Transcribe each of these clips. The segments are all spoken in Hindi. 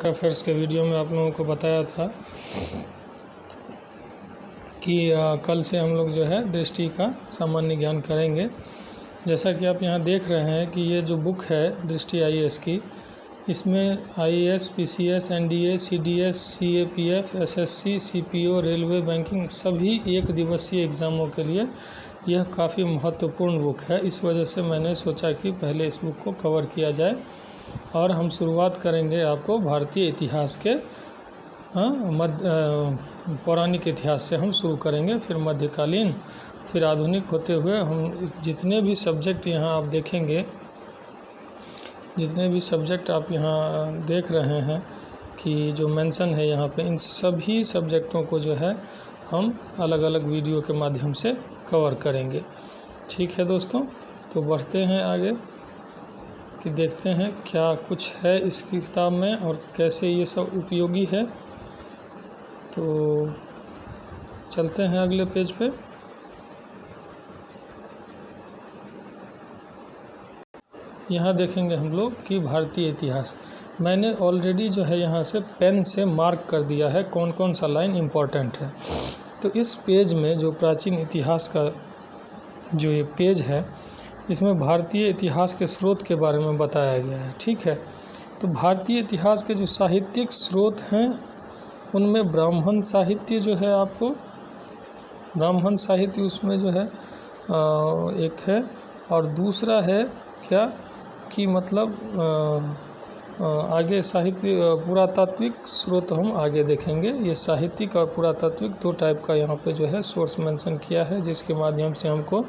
अफेयर्स के वीडियो में आप लोगों को बताया था कि कल से हम लोग जो है दृष्टि का सामान्य ज्ञान करेंगे। जैसा कि आप यहाँ देख रहे हैं कि ये जो बुक है दृष्टि आईएएस की, इसमें IAS, PCS, NDA, CDS, CAPF, SSC, CPO, railway, banking सभी एक दिवसीय एग्ज़ामों के लिए यह काफ़ी महत्वपूर्ण बुक है। इस वजह से मैंने सोचा कि पहले इस बुक को कवर किया जाए और हम शुरुआत करेंगे आपको भारतीय इतिहास के पौराणिक इतिहास से हम शुरू करेंगे, फिर मध्यकालीन, फिर आधुनिक होते हुए हम जितने भी सब्जेक्ट यहाँ आप देखेंगे, जितने भी सब्जेक्ट आप यहाँ देख रहे हैं कि जो मेंशन है यहाँ पे, इन सभी सब्जेक्टों को जो है हम अलग अलग वीडियो के माध्यम से कवर करेंगे। ठीक है दोस्तों, तो बढ़ते हैं आगे कि देखते हैं क्या कुछ है इस किताब में और कैसे ये सब उपयोगी है। तो चलते हैं अगले पेज पे। यहाँ देखेंगे हम लोग कि भारतीय इतिहास, मैंने ऑलरेडी जो है यहाँ से पेन से मार्क कर दिया है कौन कौन सा लाइन इम्पोर्टेंट है। तो इस पेज में जो प्राचीन इतिहास का जो ये पेज है, इसमें भारतीय इतिहास के स्रोत के बारे में बताया गया है। ठीक है, तो भारतीय इतिहास के जो साहित्यिक स्रोत हैं उनमें ब्राह्मण साहित्य जो है, आपको ब्राह्मण साहित्य उसमें जो है एक है, और दूसरा है क्या कि मतलब आगे साहित्य पुरातात्विक स्रोत हम आगे देखेंगे। ये साहित्यिक और पुरातात्विक दो टाइप का यहाँ पे जो है सोर्स मेंशन किया है, जिसके माध्यम से हमको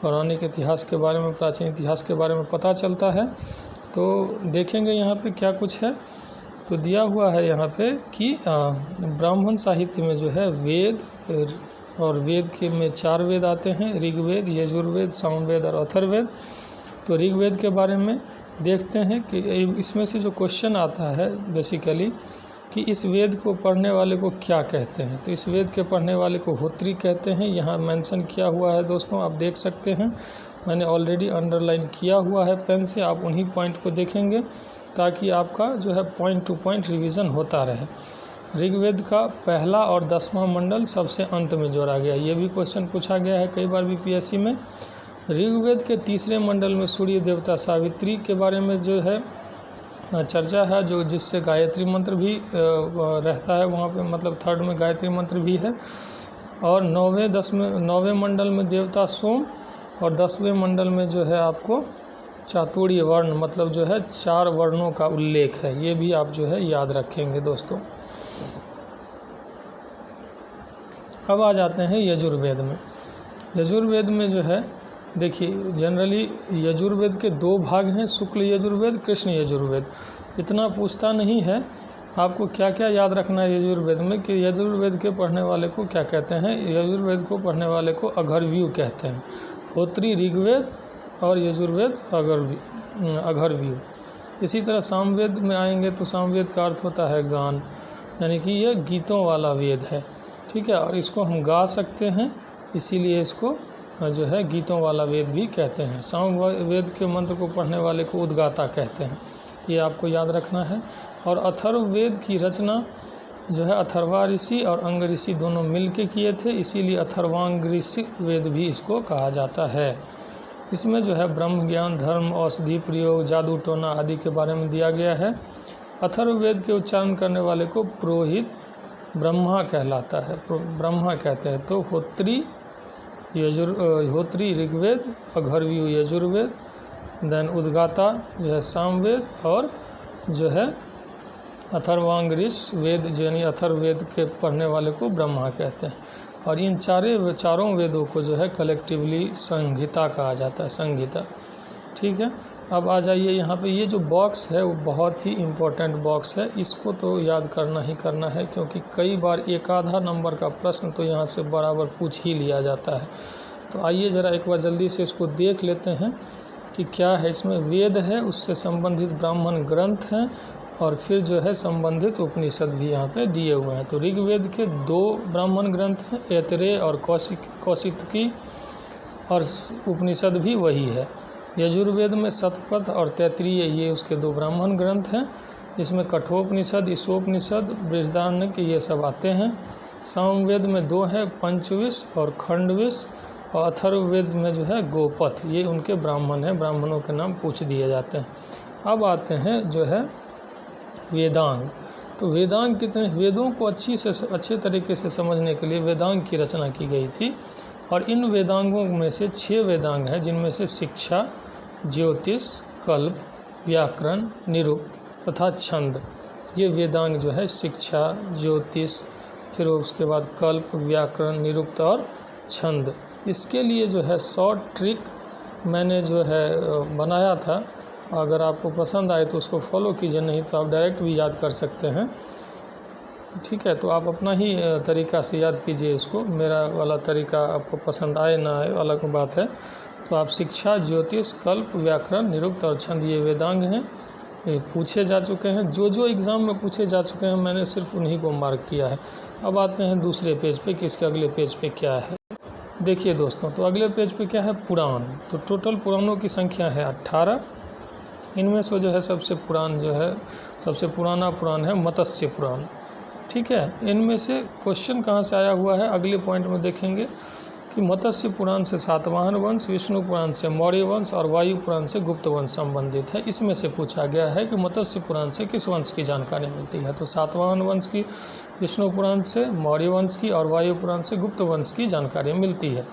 पौराणिक इतिहास के बारे में, प्राचीन इतिहास के बारे में पता चलता है। तो देखेंगे यहाँ पे क्या कुछ है। तो दिया हुआ है यहाँ पे कि ब्राह्मण साहित्य में जो है वेद, और वेद के में 4 वेद आते हैं, ऋग्वेद, यजुर्वेद, सामवेद और अथर्ववेद। तो ऋग्वेद के बारे में देखते हैं कि इसमें से जो क्वेश्चन आता है बेसिकली कि इस वेद को पढ़ने वाले को क्या कहते हैं। तो इस वेद के पढ़ने वाले को होत्री कहते हैं। यहाँ मेंशन किया हुआ है दोस्तों, आप देख सकते हैं, मैंने ऑलरेडी अंडरलाइन किया हुआ है पेन से। आप उन्हीं पॉइंट को देखेंगे ताकि आपका जो है पॉइंट टू पॉइंट रिवीजन होता रहे। ऋग्वेद का पहला और 10वां मंडल सबसे अंत में जोड़ा गया, ये भी क्वेश्चन पूछा गया है कई बार बीपीएससी में। ऋग्वेद के तीसरे मंडल में सूर्य देवता सावित्री के बारे में जो है चर्चा है, जो जिससे गायत्री मंत्र भी रहता है वहाँ पे, मतलब 3rd में गायत्री मंत्र भी है। और 9वें मंडल में देवता सोम, और 10वें मंडल में जो है आपको चातुर्य वर्ण, मतलब जो है 4 वर्णों का उल्लेख है। ये भी आप जो है याद रखेंगे दोस्तों। अब आ जाते हैं यजुर्वेद में। यजुर्वेद में जो है देखिए, जनरली यजुर्वेद के 2 भाग हैं, शुक्ल यजुर्वेद, कृष्ण यजुर्वेद। इतना पूछता नहीं है, आपको क्या क्या याद रखना है यजुर्वेद में कि यजुर्वेद के पढ़ने वाले को क्या कहते हैं। यजुर्वेद को पढ़ने वाले को अघर्व्यू कहते हैं। होत्री ऋग्वेद और यजुर्वेद अघर्व्यू। इसी तरह सामवेद में आएंगे तो सामवेद का अर्थ होता है गान, यानी कि यह गीतों वाला वेद है। ठीक है, और इसको हम गा सकते हैं, इसीलिए इसको जो है गीतों वाला वेद भी कहते हैं। सामवेद के मंत्र को पढ़ने वाले को उद्गाता कहते हैं, ये आपको याद रखना है। और अथर्ववेद की रचना जो है अथर्वा ऋषि और अंग ऋषि दोनों मिलके किए थे, इसीलिए अथर्वांग ऋषि वेद भी इसको कहा जाता है। इसमें जो है ब्रह्म ज्ञान, धर्म, औषधि प्रयोग, जादू टोना आदि के बारे में दिया गया है। अथर्ववेद के उच्चारण करने वाले को पुरोहित ब्रह्मा कहलाता है, ब्रह्मा कहते हैं। तो होत्री ऋग्वेद, अघर्व्यू यजुर्वेद, देन उद्गाता जो है सामवेद, और जो है अथर्वांग ऋषि वेद यानी अथर्ववेद के पढ़ने वाले को ब्रह्मा कहते हैं। और इन चारों वेदों को जो है कलेक्टिवली संहिता कहा जाता है, संहिता। ठीक है, अब आ जाइए यहाँ पे। ये जो बॉक्स है वो बहुत ही इम्पोर्टेंट बॉक्स है, इसको तो याद करना ही करना है, क्योंकि कई बार 1 नंबर का प्रश्न तो यहाँ से बराबर पूछ ही लिया जाता है। तो आइए ज़रा एक बार जल्दी से इसको देख लेते हैं कि क्या है इसमें। वेद है, उससे संबंधित ब्राह्मण ग्रंथ हैं, और फिर जो है संबंधित उपनिषद भी यहाँ पे दिए हुए हैं। तो ऋग्वेद के 2 ब्राह्मण ग्रंथ हैं, ऐतरेय और कौशिकी, और उपनिषद भी वही है। यजुर्वेद में शतपथ और तैत्तिरीय ये उसके 2 ब्राह्मण ग्रंथ हैं। इसमें कठोपनिषद, ईशोपनिषद, बृहदारण्यक ये सब आते हैं। सामवेद में 2 है, पंचविश और खंडविश, और अथर्ववेद में जो है गोपथ, ये उनके ब्राह्मण हैं, ब्राह्मणों के नाम पूछ दिए जाते हैं। अब आते हैं जो है वेदांग। तो वेदांग कितने, वेदों को अच्छे तरीके से समझने के लिए वेदांग की रचना की गई थी, और इन वेदांगों में से 6 वेदांग हैं, जिनमें से शिक्षा, ज्योतिष, कल्प, व्याकरण, निरुक्त तथा छंद, ये वेदांग जो है शिक्षा, ज्योतिष, फिर उसके बाद कल्प, व्याकरण, निरुक्त और छंद। इसके लिए जो है शॉर्ट ट्रिक मैंने जो है बनाया था, अगर आपको पसंद आए तो उसको फॉलो कीजिए, नहीं तो आप डायरेक्ट भी याद कर सकते हैं। ठीक है, तो आप अपना ही तरीका से याद कीजिए इसको, मेरा वाला तरीका आपको पसंद आए ना आए अलग बात है। तो आप शिक्षा, ज्योतिष, कल्प, व्याकरण, निरुक्त और छंद ये वेदांग हैं, ये पूछे जा चुके हैं। जो एग्ज़ाम में पूछे जा चुके हैं मैंने सिर्फ उन्हीं को मार्क किया है। अब आते हैं दूसरे पेज पे कि इसके अगले पेज पे क्या है। देखिए दोस्तों, तो अगले पेज पे क्या है, पुराण। तो टोटल पुराणों की संख्या है 18। इनमें से जो है सबसे पुराना पुराण है मत्स्य पुराण। ठीक है, इनमें से क्वेश्चन कहाँ से आया हुआ है अगले पॉइंट में देखेंगे कि मत्स्य पुराण से सातवाहन वंश, विष्णु पुराण से मौर्य वंश और वायु पुराण से गुप्त वंश संबंधित है। इसमें से पूछा गया है कि मत्स्य पुराण से किस वंश की जानकारी मिलती है। तो सातवाहन वंश की, विष्णु पुराण से, मौर्य वंश की और वायु पुराण से गुप्त वंश की जानकारी मिलती है।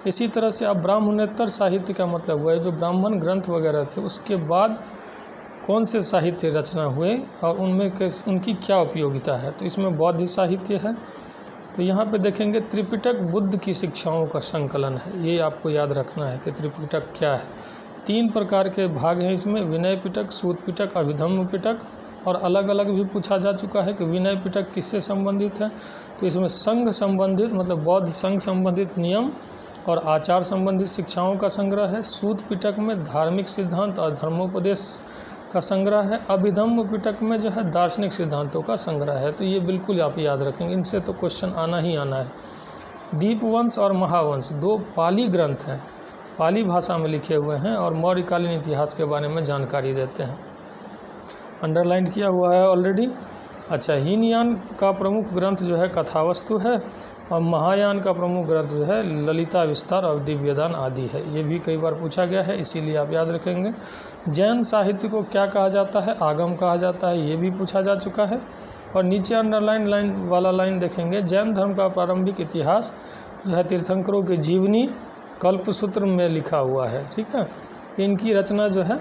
इसी तरह से अब ब्राह्मणोत्तर साहित्य का मतलब हुआ है जो ब्राह्मण ग्रंथ वगैरह थे उसके बाद कौन से साहित्य रचना हुए और उनमें उनकी क्या उपयोगिता है। तो इसमें बौद्ध साहित्य है। तो यहाँ पे देखेंगे त्रिपिटक बुद्ध की शिक्षाओं का संकलन है। ये आपको याद रखना है कि त्रिपिटक क्या है। 3 प्रकार के भाग हैं इसमें, विनय पिटक, सूत पिटक, अभिधम्म पिटक, और अलग अलग भी पूछा जा चुका है कि विनय पिटक किससे संबंधित है। तो इसमें संघ संबंधित मतलब बौद्ध संघ संबंधित नियम और आचार संबंधित शिक्षाओं का संग्रह है। सूत पिटक में धार्मिक सिद्धांत और धर्मोपदेश का संग्रह है। अभिधम्म पिटक में जो है दार्शनिक सिद्धांतों का संग्रह है। तो ये बिल्कुल आप याद रखेंगे, इनसे तो क्वेश्चन आना ही आना है। दीपवंश और महावंश 2 पाली ग्रंथ हैं, पाली भाषा में लिखे हुए हैं और मौर्यकालीन इतिहास के बारे में जानकारी देते हैं। अंडरलाइन किया हुआ है ऑलरेडी। अच्छा, हीनयान का प्रमुख ग्रंथ जो है कथावस्तु है और महायान का प्रमुख ग्रंथ जो है ललिता विस्तार और दिव्यदान आदि है। ये भी कई बार पूछा गया है, इसीलिए आप याद रखेंगे। जैन साहित्य को क्या कहा जाता है, आगम कहा जाता है, ये भी पूछा जा चुका है। और नीचे अंडरलाइन वाला लाइन देखेंगे, जैन धर्म का प्रारंभिक इतिहास जो है तीर्थंकरों की जीवनी कल्पसूत्र में लिखा हुआ है। ठीक है, इनकी रचना जो है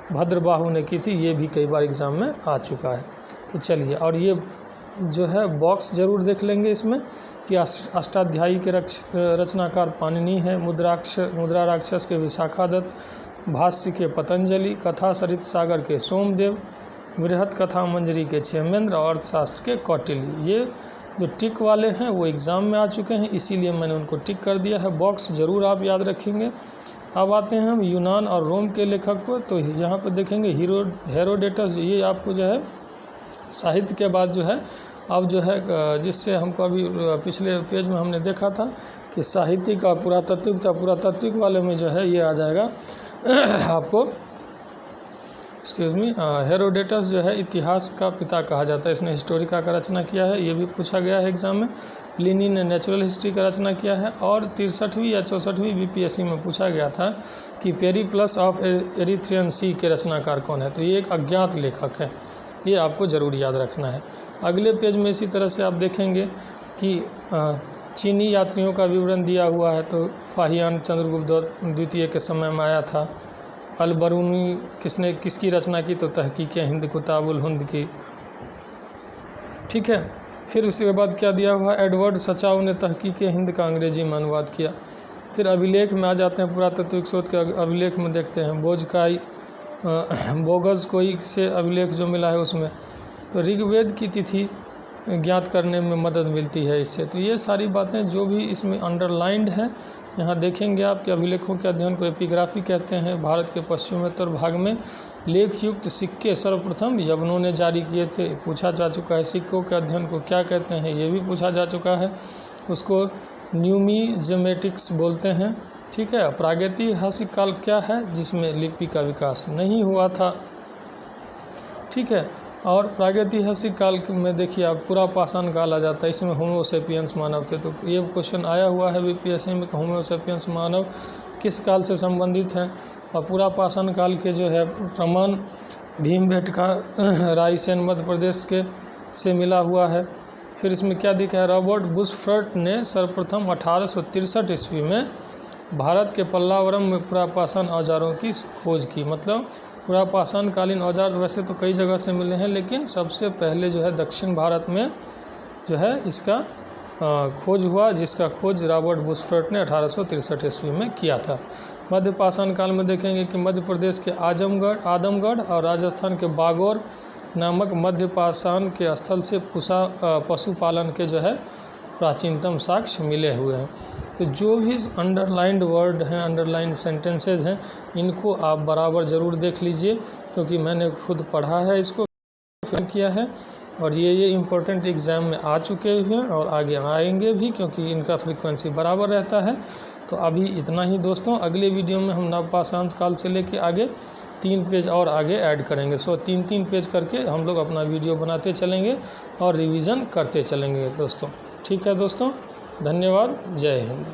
भद्रबाहु ने की थी, ये भी कई बार एग्जाम में आ चुका है। तो चलिए, और ये जो है बॉक्स जरूर देख लेंगे इसमें कि अष्टाध्यायी के रचनाकार पाणिनि है, मुद्रा राक्षस के विशाखादत्त, भाष्य के पतंजलि, कथा सरित सागर के सोमदेव, बृहत कथा मंजरी के क्षेमेंद्र और अर्थशास्त्र के कौटिल्य। ये जो टिक वाले हैं वो एग्ज़ाम में आ चुके हैं, इसीलिए मैंने उनको टिक कर दिया है। बॉक्स जरूर आप याद रखेंगे। अब आते हैं हम यूनान और रोम के लेखक को। तो यहाँ पर देखेंगे हेरोडेटस, ये आपको जो है साहित्य के बाद जो है अब जो है जिससे हमको अभी पिछले पेज में हमने देखा था कि साहित्य का पुरातात्विक वाले में जो है ये आ जाएगा आपको, एक्सक्यूज़ मी, हेरोडेटस जो है इतिहास का पिता कहा जाता है। इसने हिस्टोरिका का रचना किया है, ये भी पूछा गया है एग्जाम में। प्लिनी ने नेचुरल हिस्ट्री का रचना किया है। और 63वीं या 64वीं बीपीएससी में पूछा गया था कि पेरिप्लस ऑफ एरिथ्रियन सी के रचनाकार कौन है। तो ये एक अज्ञात लेखक है, ये आपको ज़रूर याद रखना है। अगले पेज में इसी तरह से आप देखेंगे कि चीनी यात्रियों का विवरण दिया हुआ है। तो फाहियान चंद्रगुप्त द्वितीय के समय में आया था। अल-बरूनी किसकी रचना की, तो तहकीक हिंद कुताबुल हिंद की। ठीक है, फिर उसके बाद क्या दिया हुआ, एडवर्ड सचाउ ने तहकीक हिंद का अंग्रेजी में अनुवाद किया। फिर अभिलेख में आ जाते हैं, पुरातत्विक शोध के अभिलेख में देखते हैं बोजकाई बोगस कोई से अभिलेख जो मिला है उसमें तो ऋग्वेद की तिथि ज्ञात करने में मदद मिलती है इससे। तो ये सारी बातें जो भी इसमें अंडरलाइंड है, यहाँ देखेंगे आप कि अभिलेखों के अध्ययन को एपिग्राफी कहते हैं। भारत के पश्चिमोत्तर भाग में लेखयुक्त सिक्के सर्वप्रथम यवनों ने जारी किए थे, पूछा जा चुका है। सिक्कों के अध्ययन को क्या कहते हैं, ये भी पूछा जा चुका है। उसको न्यूमिज्मेटिक्स बोलते हैं। ठीक है, प्रागैतिहासिक काल क्या है? जिसमें लिपि का विकास नहीं हुआ था। ठीक है, और प्रागैतिहासिक काल में देखिए आप पुरापाषाण काल आ जाता है, इसमें होमोसेपियंस मानव थे। तो ये क्वेश्चन आया हुआ है बीपीएससी में कि होमोसेपियंस मानव किस काल से संबंधित हैं। और पुरापाषाण काल के जो है प्रमाण भीमबेटका रायसेन मध्य प्रदेश के से मिला हुआ है। फिर इसमें क्या दिखा है? रॉबर्ट बुशफर्ट ने सर्वप्रथम 1863 ईस्वी में भारत के पल्लावरम में पुरापाषाण औजारों की खोज की। मतलब पुरापाषाण कालीन औजार वैसे तो कई जगह से मिले हैं, लेकिन सबसे पहले जो है दक्षिण भारत में जो है इसका खोज हुआ, जिसका खोज रॉबर्ट बुशफर्ट ने 1863 ईस्वी में किया था। मध्यपाषाण काल में देखेंगे कि मध्य प्रदेश के आदमगढ़ और राजस्थान के बागौर नामक मध्यपाषाण के स्थल से पशुपालन के जो है प्राचीनतम साक्ष्य मिले हुए हैं। तो जो भी अंडरलाइंड वर्ड हैं, अंडरलाइंड सेंटेंसेज हैं, इनको आप बराबर ज़रूर देख लीजिए, क्योंकि मैंने खुद पढ़ा है, इसको किया है, और ये इम्पोर्टेंट एग्ज़ाम में आ चुके हैं और आगे आएंगे भी, क्योंकि इनका फ्रीक्वेंसी बराबर रहता है। तो अभी इतना ही दोस्तों, अगले वीडियो में हम नवपाषाण काल से लेके आगे 3 पेज और आगे ऐड करेंगे। 3 पेज करके हम लोग अपना वीडियो बनाते चलेंगे और रिवीजन करते चलेंगे दोस्तों। ठीक है दोस्तों, धन्यवाद, जय हिंद।